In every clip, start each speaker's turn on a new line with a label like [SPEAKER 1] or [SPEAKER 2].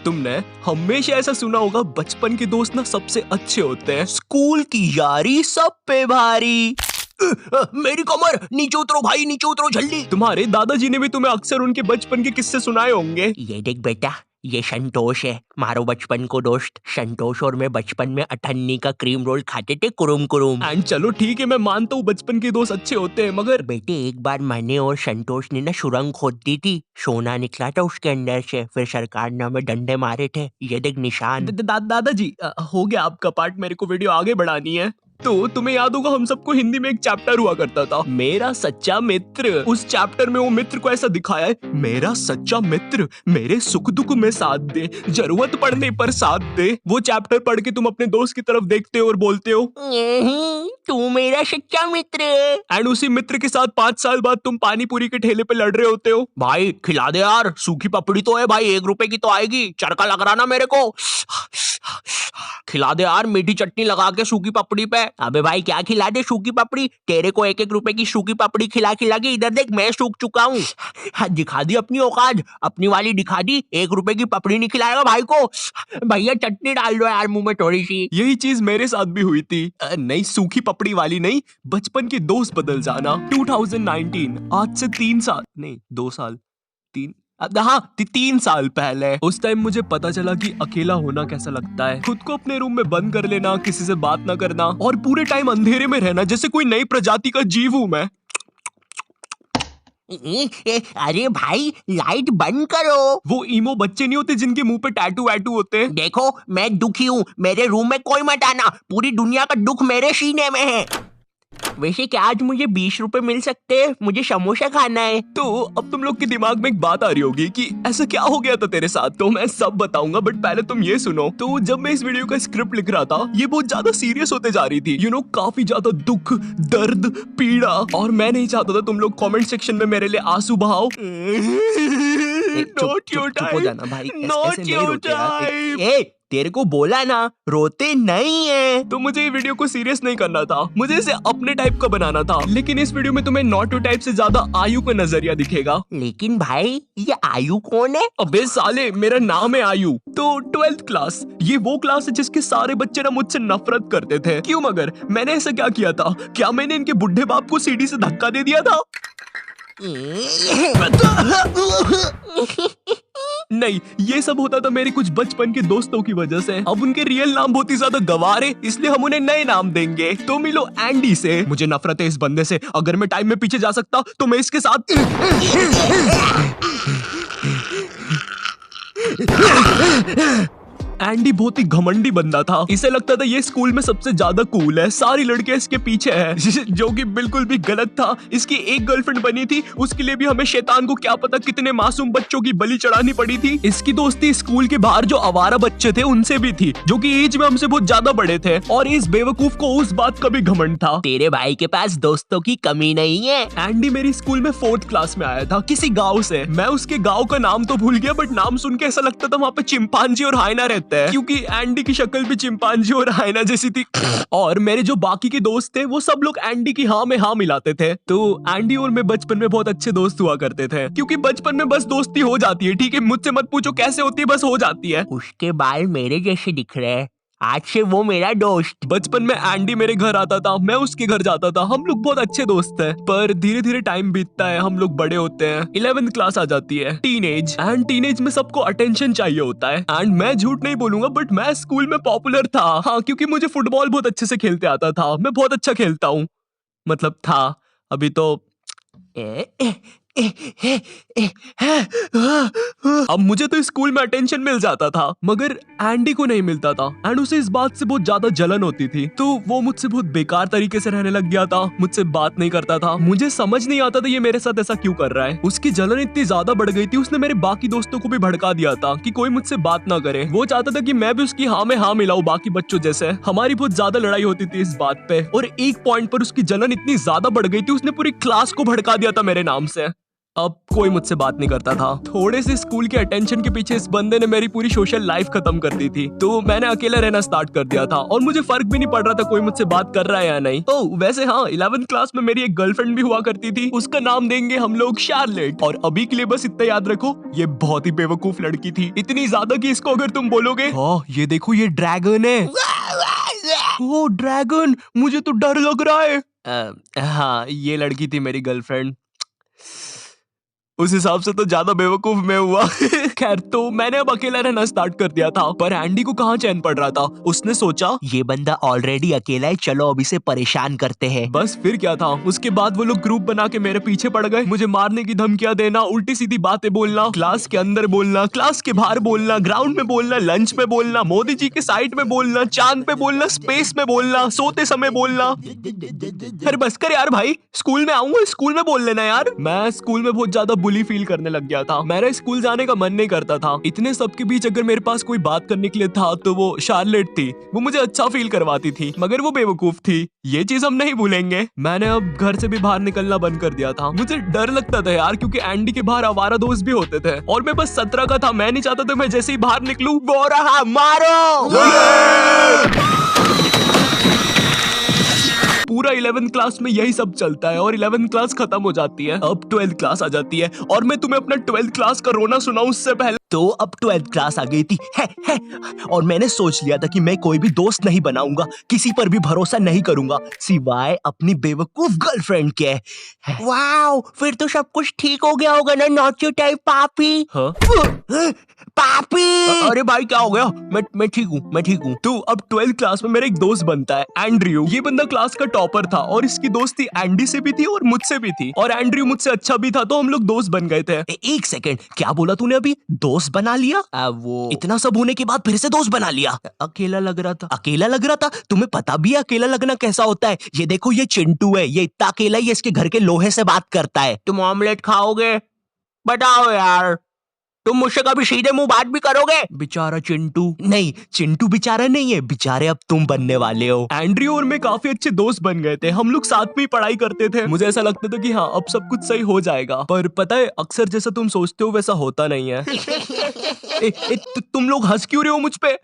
[SPEAKER 1] तुमने हमेशा ऐसा सुना होगा, बचपन के दोस्त ना सबसे अच्छे होते हैं, स्कूल की यारी सब पे भारी। मेरी कमर, नीचे उतरो भाई, नीचे उतरो जल्दी। तुम्हारे दादाजी ने भी तुम्हें अक्सर उनके बचपन के किस्से सुनाए होंगे।
[SPEAKER 2] ये देख बेटा, ये संतोष है, मारो बचपन को दोस्त। संतोष और मैं बचपन में अठन्नी का क्रीम रोल खाते थे, कुरुम कुरुम।
[SPEAKER 1] एंड चलो ठीक है, मैं मानता हूँ बचपन के दोस्त अच्छे होते हैं, मगर
[SPEAKER 2] बेटे एक बार मैंने और संतोष ने ना सुरंग खोद दी थी, सोना निकला था उसके अंदर से, फिर सरकार ने हमें डंडे मारे थे। ये देख निशान।
[SPEAKER 1] दादाजी हो गया आपका पार्ट, मेरे को वीडियो आगे बढ़ानी है। तो तुम्हें याद होगा, हम सबको हिंदी में एक चैप्टर हुआ करता था, मेरा सच्चा मित्र। उस चैप्टर में वो मित्र को ऐसा दिखाया है, मेरा सच्चा मित्र मेरे सुख दुख में साथ दे, जरूरत पड़ने पर साथ दे। वो चैप्टर पढ़ के तुम अपने दोस्त की तरफ देखते हो और बोलते हो,
[SPEAKER 2] तू मेरा सच्चा मित्र है।
[SPEAKER 1] एंड उसी मित्र के साथ 5 साल बाद तुम पानी पूरी के ठेले पे लड़ रहे होते हो।
[SPEAKER 2] भाई खिला दे यार, सूखी पपड़ी तो है भाई, 1 रुपए की तो आएगी, चरका लग रहा ना मेरे को। खिला दे यार, मीठी चटनी लगा के सूखी पपड़ी पे। अबे भाई क्या खिला दे सूखी पपड़ी, तेरे को 1-1 रुपए की सूखी पपड़ी खिला खिला के इधर देख मैं सूख चुका हूँ। दिखा दी अपनी औकात, अपनी वाली दिखा दी। 1 रुपए की पपड़ी नहीं खिलाएगा भाई को। भैया चटनी डाल दो यार मुंह में थोड़ी सी।
[SPEAKER 1] यही चीज मेरे साथ भी हुई थी। नहीं सूखी पपड़ी वाली नहीं, बचपन के दोस्त बदल जाना। 2019, आज से 3 साल नहीं 2 साल 3 हाँ 3 साल पहले, उस टाइम मुझे पता चला कि अकेला होना कैसा लगता है। खुद को अपने रूम में बंद कर लेना, किसी से बात ना करना और पूरे टाइम अंधेरे में रहना, जैसे कोई नई प्रजाति का जीव हूँ मैं।
[SPEAKER 2] अरे भाई लाइट बंद करो।
[SPEAKER 1] वो ईमो बच्चे नहीं होते जिनके मुंह पे टैटू वैटू होते हैं।
[SPEAKER 2] देखो मैं दुखी हूँ, मेरे रूम में कोई मत आना, पूरी दुनिया का दुख मेरे सीने में है। वैसे क्या आज मुझे 20 रुपए मिल सकते हैं? मुझे समोसा खाना है।
[SPEAKER 1] तो अब तुम लोग के दिमाग में एक बात आ रही होगी कि ऐसा क्या हो गया था तेरे साथ, तो मैं सब बताऊंगा, बट पहले तुम ये सुनो। तो जब मैं इस वीडियो का स्क्रिप्ट लिख रहा था, ये बहुत ज्यादा सीरियस होते जा रही थी, काफी ज्यादा दुख, दर्द, पीड़ा, और मैं नहीं चाहता था तुम लोग कमेंट सेक्शन में मेरे लिए आंसू बहाओ।
[SPEAKER 2] चुप हो जाना भाई, ऐसे नहीं रोते यार। तेरे को बोला ना रोते नहीं है।
[SPEAKER 1] तो मुझे ये वीडियो को सीरियस नहीं करना था, मुझे इसे अपने टाइप का बनाना था, लेकिन इस वीडियो में तुम्हें नॉट टू टाइप से ज्यादा आयु का नजरिया दिखेगा।
[SPEAKER 2] लेकिन भाई ये आयु कौन है?
[SPEAKER 1] अबे साले, मेरा नाम है आयु। तो 12th क्लास, ये वो क्लास है जिसके सारे बच्चे ना मुझसे नफरत करते थे। क्यों मगर मैंने ऐसा क्या किया था? क्या मैंने इनके बुढ़े बाप को सीढ़ी से धक्का दे दिया था? नहीं, ये सब होता था मेरे कुछ बचपन के दोस्तों की वजह से। अब उनके रियल नाम बहुत ही ज्यादा गवार है, इसलिए हम उन्हें नए नाम देंगे। तो मिलो एंडी से। मुझे नफरत है इस बंदे से, अगर मैं टाइम में पीछे जा सकता तो मैं इसके साथ एंडी बहुत ही घमंडी बंदा था। इसे लगता था ये स्कूल में सबसे ज्यादा कूल है, सारी लड़कियां इसके पीछे है, जो कि बिल्कुल भी गलत था। इसकी एक गर्लफ्रेंड बनी थी, उसके लिए भी हमें शैतान को क्या पता कितने मासूम बच्चों की बलि चढ़ानी पड़ी थी। इसकी दोस्ती स्कूल के बाहर जो आवारा बच्चे थे उनसे भी थी, जो कि एज में हमसे बहुत ज्यादा बड़े थे, और इस बेवकूफ को उस बात का भी घमंड था।
[SPEAKER 2] तेरे भाई के पास दोस्तों की कमी नहीं है।
[SPEAKER 1] एंडी मेरी स्कूल में 4th क्लास में आया था, किसी गाँव से। मैं उसके गाँव का नाम तो भूल गया, बट नाम सुन के ऐसा लगता था वहाँ पे चिंपांजी और हाइना रहते हैं, क्योंकि एंडी की शक्ल भी चिंपांजी और हाइना जैसी थी। और मेरे जो बाकी के दोस्त थे वो सब लोग एंडी की हाँ में हाँ मिलाते थे। तो एंडी और मैं बचपन में बहुत अच्छे दोस्त हुआ करते थे, क्योंकि बचपन में बस दोस्ती हो जाती है, ठीक है? मुझसे मत पूछो कैसे होती है, बस हो जाती है।
[SPEAKER 2] उसके बाल मेरे जैसे दिख रहे हैं, आज से वो मेरा दोस्त।
[SPEAKER 1] बचपन में एंडी मेरे घर आता था, मैं उसके घर जाता था, हम लोग बहुत अच्छे दोस्त हैं। पर धीरे धीरे टाइम बीतता है, हम लोग बड़े होते हैं, 11th क्लास आ जाती है, टीनेज। एंड टीनेज में सबको अटेंशन चाहिए होता है। एंड मैं झूठ नहीं बोलूंगा, बट मैं स्कूल में पॉपुलर था, हाँ, क्योंकि मुझे फुटबॉल बहुत अच्छे से खेलते आता था। मैं बहुत अच्छा खेलता हूँ, मतलब था, अभी तो अब मुझे तो स्कूल में अटेंशन मिल जाता था, मगर एंडी को नहीं मिलता था। एंड उसे इस बात से बहुत ज्यादा जलन होती थी, तो वो मुझसे बहुत बेकार तरीके से रहने लग गया था, मुझसे बात नहीं करता था। मुझे समझ नहीं आता था ये मेरे साथ ऐसा क्यों कर रहा है। उसकी जलन इतनी ज्यादा बढ़ गई थी, उसने मेरे बाकी दोस्तों को भी भड़का दिया था कि कोई मुझसे बात ना करे। वो चाहता था कि मैं भी उसकी हाँ में हाँ मिलाऊं बाकी बच्चों जैसे। हमारी बहुत ज्यादा लड़ाई होती थी इस बात पे, और एक पॉइंट पर उसकी जलन इतनी ज्यादा बढ़ गई थी, उसने पूरी क्लास को भड़का दिया था मेरे नाम से। अब कोई मुझसे बात नहीं करता था। थोड़े से स्कूल के अटेंशन के पीछे इस बंदे ने मेरी पूरी सोशल लाइफ खत्म कर दी थी। तो मैंने अकेला रहना स्टार्ट कर दिया था और मुझे फर्क भी नहीं पड़ रहा था कोई मुझसे बात कर रहा है या नहीं। ओह वैसे हाँ, 11th क्लास में मेरी एक गर्लफ्रेंड भी हुआ करती थी। उसका नाम देंगे हम लोग शार्लेट। और अभी के लिए बस इतना याद रखो, ये बहुत ही बेवकूफ लड़की थी। इतनी ज्यादा कि इसको अगर तुम बोलोगे हाँ ये देखो ये ड्रैगन है, ओ ड्रैगन, मुझे तो डर लग रहा है। हाँ ये लड़की थी मेरी गर्लफ्रेंड। उस हिसाब से तो ज्यादा बेवकूफ मैं हुआ। खैर तो मैंने अब अकेला रहना स्टार्ट कर दिया था, पर एंडी को कहाँ चैन पड़ रहा था। उसने सोचा
[SPEAKER 2] ये बंदा ऑलरेडी अकेला है, चलो अब इसे परेशान करते हैं।
[SPEAKER 1] बस फिर क्या था। उसके बाद वो लोग ग्रुप बना के मेरे पीछे पड़ गए, मुझे मारने की धमकियां देना, उल्टी सीधी बातें बोलना, क्लास के अंदर बोलना, क्लास के बाहर बोलना, ग्राउंड में बोलना, लंच में बोलना, मोदी जी के साइड में बोलना, चांद पे बोलना, स्पेस में बोलना, सोते समय बोलना। अरे बस कर यार भाई, स्कूल में आऊंगा, स्कूल में बोल लेना यार। मैं स्कूल में बहुत ज्यादा बुली फील करने लग गया था। मेरा स्कूल जाने का मन नहीं करता था। इतने सब के बीच अगर मेरे पास कोई बात करने के लिए था तो वो शार्लेट थी। वो मुझे अच्छा फील करवाती थी, मगर वो बेवकूफ थी। ये चीज हम नहीं भूलेंगे। मैंने अब घर से भी बाहर निकलना बंद कर दिया था। मुझे डर लगता था यार, क्योंकि एंडी के बाहर आवारा दोस्त भी होते थे और मैं बस 17 का था। मैं नहीं चाहता था मैं जैसे ही बाहर निकलूं वो रहा मारो। पूरा 11th क्लास में यही सब चलता है और 11th क्लास खत्म हो जाती है। अब 12th क्लास आ जाती है और मैं तुम्हें अपना 12th क्लास का रोना सुनाऊं उससे पहले।
[SPEAKER 2] तो अब 12th क्लास आ गई थी है। और मैंने सोच लिया था कि मैं कोई भी दोस्त नहीं बनाऊंगा, किसी पर भी भरोसा नहीं करूंगा सिवाय अपनी बेवकूफ गर्लफ्रेंड के। वाओ, फिर तो सब कुछ ठीक हो गया होगा ना, नॉट योर टाइप पापी।
[SPEAKER 1] हाँ?
[SPEAKER 2] पापी। अरे भाई क्या हो गया? मैं ठीक हूँ।
[SPEAKER 1] तो अब 12th क्लास में मेरा एक दोस्त बनता है एंड्रयू। ये बंदा क्लास का टॉपर था और इसकी दोस्ती एंडी से भी थी और मुझसे भी थी, और एंड्रयू मुझसे अच्छा भी था, तो हम लोग दोस्त बन गए थे।
[SPEAKER 2] एक सेकंड, क्या बोला तूने अभी? दोस्त बना लिया? वो इतना सब होने के बाद फिर से दोस्त बना लिया?
[SPEAKER 1] अकेला लग रहा था।
[SPEAKER 2] अकेला लग रहा था? तुम्हें पता भी है अकेला लगना कैसा होता है? ये देखो ये चिंटू है, ये इतना अकेला ही इसके घर के लोहे से बात करता है। तुम ऑमलेट खाओगे? बताओ यार, तुम मुझसे कभी सीधे मुंह बात भी करोगे?
[SPEAKER 1] बेचारा चिंटू।
[SPEAKER 2] नहीं, चिंटू बेचारा नहीं है, बेचारे अब तुम बनने वाले हो।
[SPEAKER 1] एंड्रयू और मैं काफी अच्छे दोस्त बन गए थे। हम लोग साथ में ही पढ़ाई करते थे। मुझे ऐसा लगता था कि हाँ अब सब कुछ सही हो जाएगा, पर पता है अक्सर जैसा तुम सोचते हो वैसा होता नहीं है। तुम लोग हंस क्यों रहे हो मुझ पे?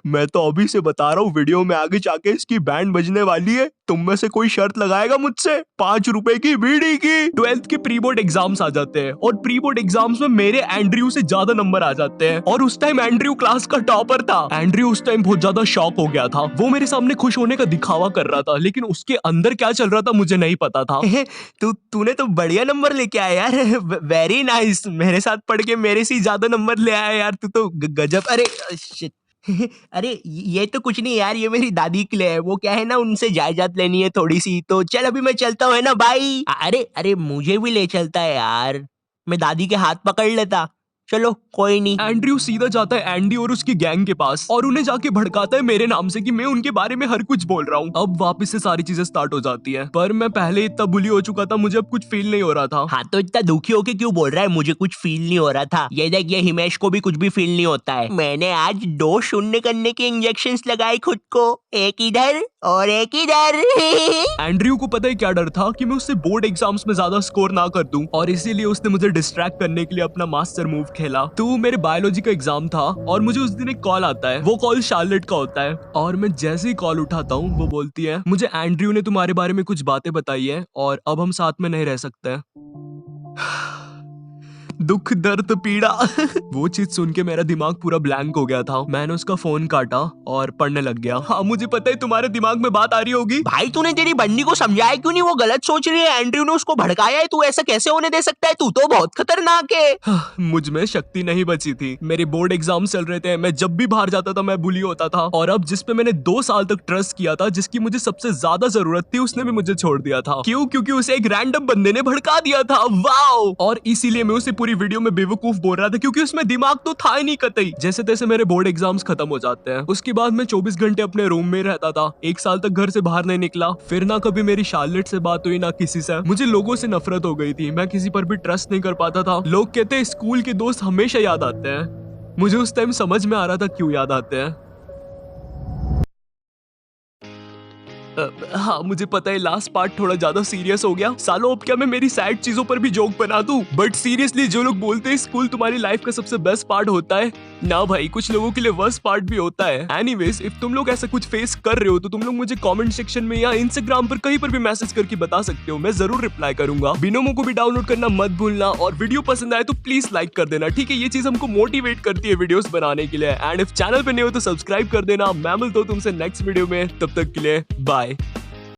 [SPEAKER 1] मैं तो अभी से बता रहा हूँ, वीडियो में आगे जाके इसकी बैंड बजने वाली है। तुम में से कोई शर्त लगाएगा मुझसे 5 रुपए की बीड़ी की? 12th के प्री बोर्ड एग्जाम्स आ जाते हैं और प्री बोर्ड एग्जाम्स में मेरे एंड्रयू से ज्यादा नंबर आ जाते हैं, और उस टाइम एंड्रयू क्लास का टॉपर था। एंड्रयू उस टाइम बहुत ज्यादा शॉक हो गया था। वो मेरे सामने खुश होने का दिखावा कर रहा था, लेकिन उसके अंदर क्या चल रहा था मुझे नहीं पता था।
[SPEAKER 2] तूने तो बढ़िया नंबर लेके आया यार, वेरी नाइस। मेरे साथ पढ़ के मेरे से ज्यादा नंबर ले आया यार, तू तो गजब। अरे शिट। अरे ये तो कुछ नहीं यार, ये मेरी दादी के लिए है। वो क्या है ना, उनसे जायदाद लेनी है थोड़ी सी, तो चल अभी मैं चलता हूँ, है ना भाई? अरे मुझे भी ले चलता है यार, मैं दादी के हाथ पकड़ लेता। चलो कोई नहीं।
[SPEAKER 1] एंड्रयू सीधा जाता है एंडी और उसकी गैंग के पास और उन्हें जाके भड़काता है मेरे नाम से कि मैं उनके बारे में हर कुछ बोल रहा हूँ। अब वापस से सारी चीजें स्टार्ट हो जाती है, पर मैं पहले इतना बुली हो चुका था, मुझे अब कुछ फील नहीं हो रहा था।
[SPEAKER 2] हाँ तो इतना दुखी होके क्यों बोल रहा है मुझे कुछ फील नहीं हो रहा था? ये देख, ये हिमेश को भी कुछ भी फील नहीं होता है। मैंने आज 2 शून्य करने के इंजेक्शंस लगाए खुद को, एक इधर और एक इधर।
[SPEAKER 1] एंड्रयू को पता है क्या डर था कि मैं उससे बोर्ड एग्जाम्स में ज्यादा स्कोर ना कर दूं, और इसीलिए उसने मुझे डिस्ट्रैक्ट करने के लिए अपना मास्टर मूव खेला। तो मेरे बायोलॉजी का एग्जाम था और मुझे उस दिन एक कॉल आता है। वो कॉल शार्लेट का होता है और मैं जैसे ही कॉल उठाता हूँ वो बोलती है, मुझे एंड्रयू ने तुम्हारे बारे में कुछ बातें बताई है और अब हम साथ में नहीं रह सकते। दुख दर्द पीड़ा। वो चीज सुन के मेरा दिमाग पूरा ब्लैंक हो गया था। मैंने उसका फोन काटा और पढ़ने लग गया। हाँ मुझे पता है तुम्हारे दिमाग में बात आ रही होगी,
[SPEAKER 2] भाई तूने तेरी बंदी को समझाया क्यों नहीं? वो गलत सोच रही है, एंड्रयू ने उसको भड़काया है, तू ऐसा कैसे होने दे सकता है? तू तो बहुत खतरनाक है।
[SPEAKER 1] मुझ में शक्ति नहीं बची थी। मेरे बोर्ड एग्जाम चल रहे थे, मैं जब भी बाहर जाता था मैं बुली होता था, और अब जिस पे मैंने 2 साल तक ट्रस्ट किया था, जिसकी मुझे सबसे ज्यादा जरूरत थी, उसने भी मुझे छोड़ दिया था। क्यों? क्योंकि उसे एक रैंडम बंदे ने भड़का दिया था। वाओ! और इसीलिए मैं उसे पूरी वीडियो में बेवकूफ बोल रहा था, क्योंकि उसमें दिमाग तो था ही नहीं कतई। जैसे तैसे मेरे बोर्ड एग्जाम्स खत्म हो जाते हैं। उसके बाद मैं 24 घंटे अपने रूम में रहता था। 1 साल तक घर से बाहर नहीं निकला। फिर ना कभी मेरी शार्लेट से बात हुई, ना किसी से। मुझे लोगों से नफरत हो गई थी। मैं किसी पर भी ट्रस्ट नहीं कर पाता था। लोग कहते हैं स्कूल के दोस्त हमेशा याद आते हैं। मुझे उस टाइम समझ में आ रहा था क्यों याद आते हैं। हाँ मुझे पता है लास्ट पार्ट थोड़ा ज्यादा सीरियस हो गया। सालों अब क्या मैं मेरी सैड चीजों पर भी जोक बना दूं? बट सीरियसली जो लोग बोलते हैं स्कूल तुम्हारी लाइफ का सबसे बेस्ट पार्ट होता है ना भाई, कुछ लोगों के लिए वर्स्ट पार्ट भी होता है। एनीवेज, इफ तुम लोग ऐसा कुछ फेस कर रहे हो तो तुम लोग मुझे कमेंट सेक्शन में या इंस्टाग्राम पर कहीं पर भी मैसेज करके बता सकते हो, मैं जरूर रिप्लाई करूंगा। बिनोमो को भी डाउनलोड करना मत भूलना और वीडियो पसंद आए तो प्लीज लाइक कर देना, ठीक है? ये चीज हमको मोटिवेट करती है वीडियोस बनाने के लिए। एंड इफ चैनल पे नए हो तो सब्सक्राइब कर देना। मैं मिलता हूं तुमसे नेक्स्ट वीडियो में, तब तक के लिए बाय।